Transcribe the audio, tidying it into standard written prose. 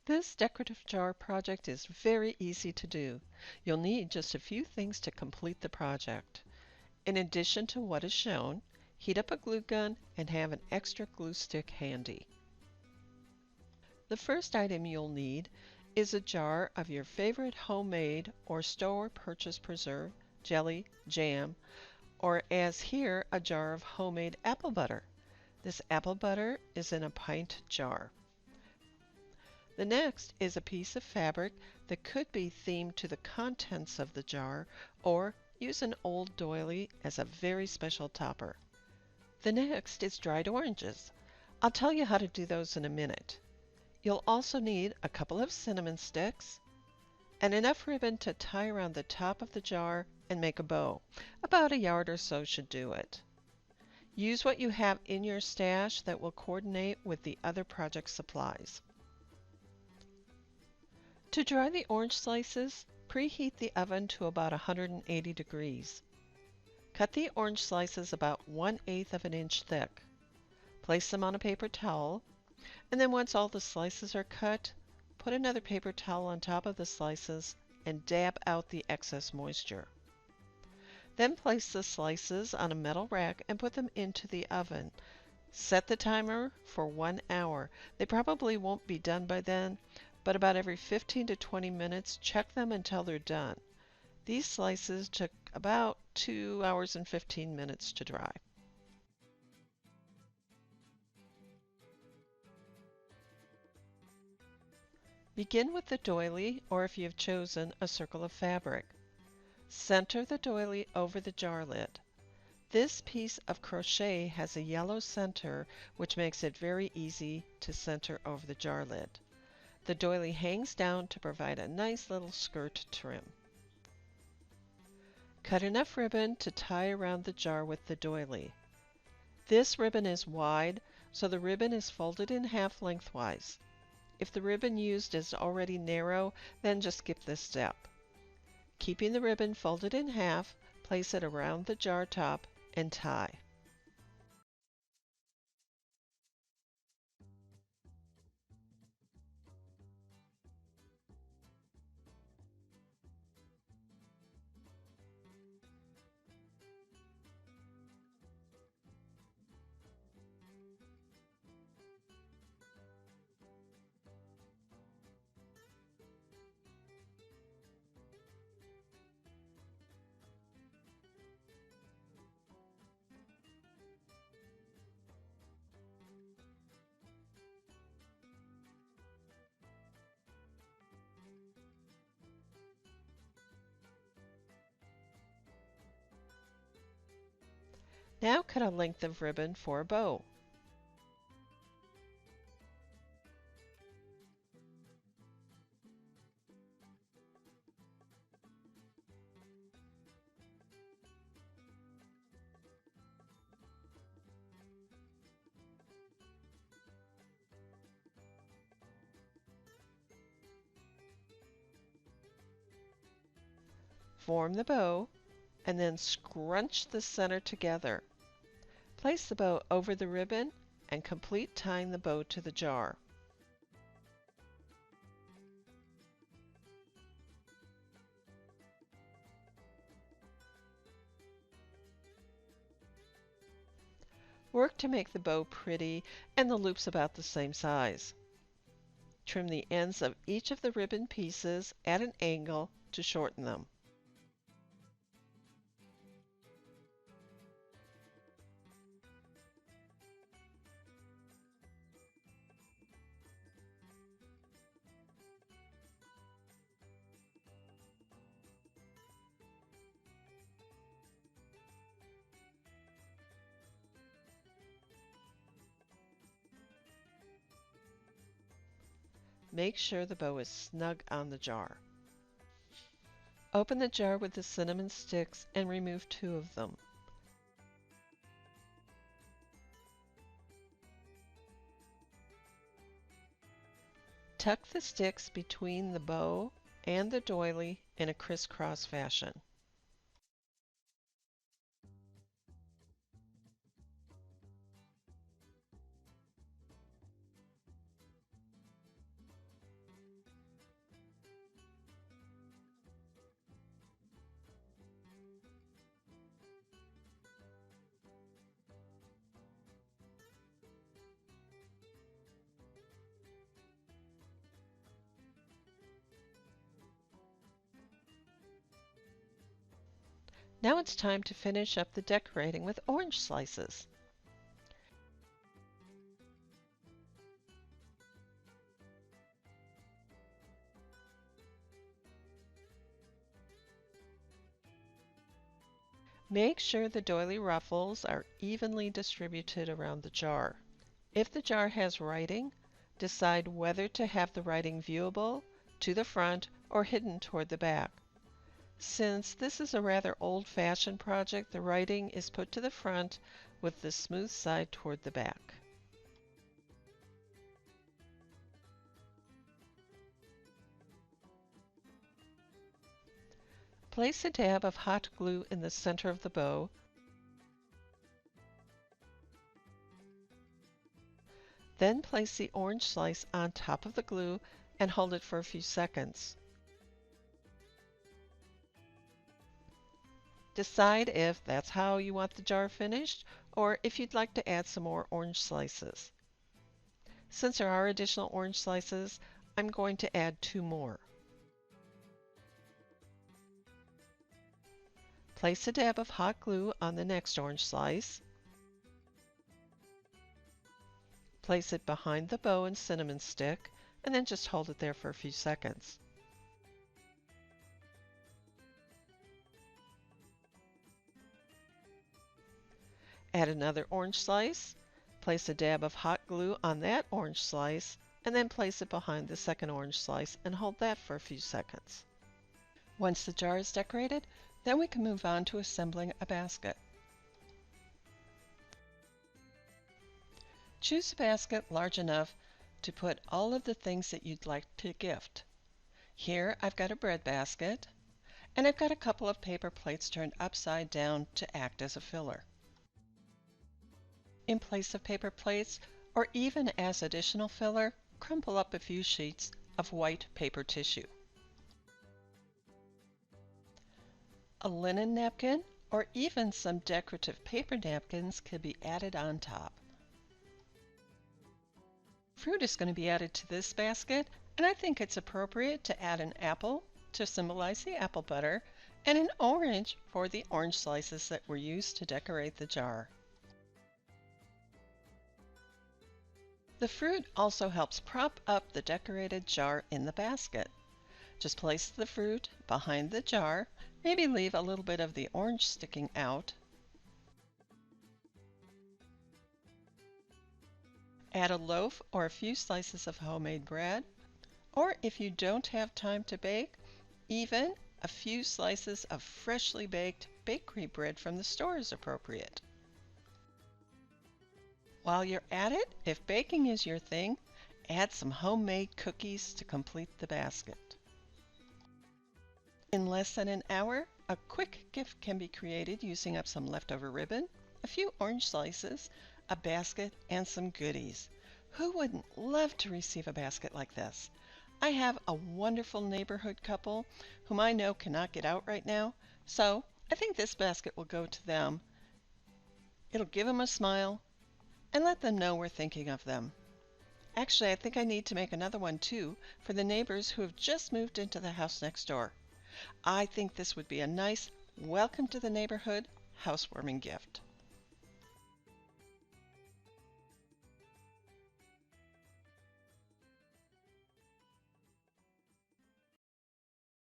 This decorative jar project is very easy to do. You'll need just a few things to complete the project. In addition to what is shown, heat up a glue gun and have an extra glue stick handy. The first item you'll need is a jar of your favorite homemade or store purchase preserve, jelly, jam, or as here, a jar of homemade apple butter. This apple butter is in a pint jar. The next is a piece of fabric that could be themed to the contents of the jar, or use an old doily as a very special topper. The next is dried oranges. I'll tell you how to do those in a minute. You'll also need a couple of cinnamon sticks and enough ribbon to tie around the top of the jar and make a bow. About a yard or so should do it. Use what you have in your stash that will coordinate with the other project supplies. To dry the orange slices, preheat the oven to about 180 degrees. Cut the orange slices about 1/8 of an inch thick. Place them on a paper towel, and then once all the slices are cut, put another paper towel on top of the slices and dab out the excess moisture. Then place the slices on a metal rack and put them into the oven. Set the timer for 1 hour. They probably won't be done by then, but about every 15 to 20 minutes, check them until they're done. These slices took about 2 hours and 15 minutes to dry. Begin with the doily, or if you have chosen, a circle of fabric. Center the doily over the jar lid. This piece of crochet has a yellow center, which makes it very easy to center over the jar lid. The doily hangs down to provide a nice little skirt trim. Cut enough ribbon to tie around the jar with the doily. This ribbon is wide, so the ribbon is folded in half lengthwise. If the ribbon used is already narrow, then just skip this step. Keeping the ribbon folded in half, place it around the jar top and tie. Now cut a length of ribbon for a bow. Form the bow and then scrunch the center together. Place the bow over the ribbon and complete tying the bow to the jar. Work to make the bow pretty and the loops about the same size. Trim the ends of each of the ribbon pieces at an angle to shorten them. Make sure the bow is snug on the jar. Open the jar with the cinnamon sticks and remove 2 of them. Tuck the sticks between the bow and the doily in a crisscross fashion. Now it's time to finish up the decorating with orange slices. Make sure the doily ruffles are evenly distributed around the jar. If the jar has writing, decide whether to have the writing viewable, to the front, or hidden toward the back. Since this is a rather old-fashioned project, the writing is put to the front with the smooth side toward the back. Place a dab of hot glue in the center of the bow. Then place the orange slice on top of the glue and hold it for a few seconds. Decide if that's how you want the jar finished or if you'd like to add some more orange slices. Since there are additional orange slices, I'm going to add 2 more. Place a dab of hot glue on the next orange slice. Place it behind the bow and cinnamon stick, and then just hold it there for a few seconds. Add another orange slice, place a dab of hot glue on that orange slice, and then place it behind the second orange slice and hold that for a few seconds. Once the jar is decorated, then we can move on to assembling a basket. Choose a basket large enough to put all of the things that you'd like to gift. Here I've got a bread basket, and I've got a couple of paper plates turned upside down to act as a filler. In place of paper plates, or even as additional filler, crumple up a few sheets of white paper tissue. A linen napkin or even some decorative paper napkins can be added on top. Fruit is going to be added to this basket, and I think it's appropriate to add an apple to symbolize the apple butter and an orange for the orange slices that were used to decorate the jar. The fruit also helps prop up the decorated jar in the basket. Just place the fruit behind the jar, maybe leave a little bit of the orange sticking out. Add a loaf or a few slices of homemade bread, or if you don't have time to bake, even a few slices of freshly baked bakery bread from the store is appropriate. While you're at it, if baking is your thing, add some homemade cookies to complete the basket. In less than an hour, a quick gift can be created using up some leftover ribbon, a few orange slices, a basket, and some goodies. Who wouldn't love to receive a basket like this? I have a wonderful neighborhood couple whom I know cannot get out right now, so I think this basket will go to them. It'll give them a smile and let them know we're thinking of them. Actually, I think I need to make another one too for the neighbors who have just moved into the house next door. I think this would be a nice welcome to the neighborhood housewarming gift.